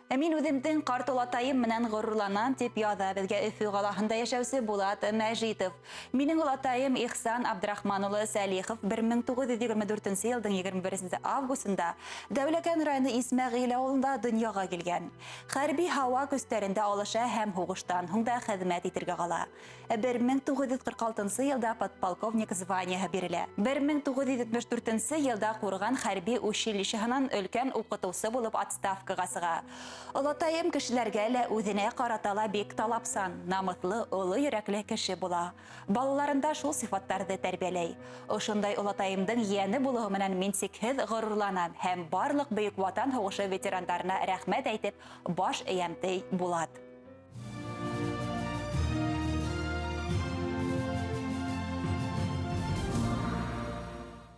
Мин үҙемдең ҡарт олатайым менән ғорурланам, дип яҙа беҙгә Өфө ҡалаһында йәшәүсе Булат Мәжитов. Минең олатайым Ихсан Абдрахман улы Сәлихов 1924 йылдың 21 августында Дәүләкән районы Исмәғил ауылында донъяға килгән. Хәрби һауа көстәрендә алыша һәм һуғыштан һуң да хеҙмәт итергә ҡала. 1946 йылда подполковник званиеһы бирелә. 1974 йылда Ҡурған хәрби училищеһынан өлкән уҡытыусы булып отставкаға сыға. Олатайым кешеләргә лә үҙенә ҡарата ла бик талапсан, намыҫлы, оло йөрәкле кеше була. Балаларында шул сифаттарҙы тәрбиәләй. Ошондай олатайымдың йәне булыуы менән мин сикһеҙ ғорурланам һәм барлыҡ Бөйөк Ватан һуғышы ветерандарына рәхмәт әйтеп баш эйәм, ти Булат.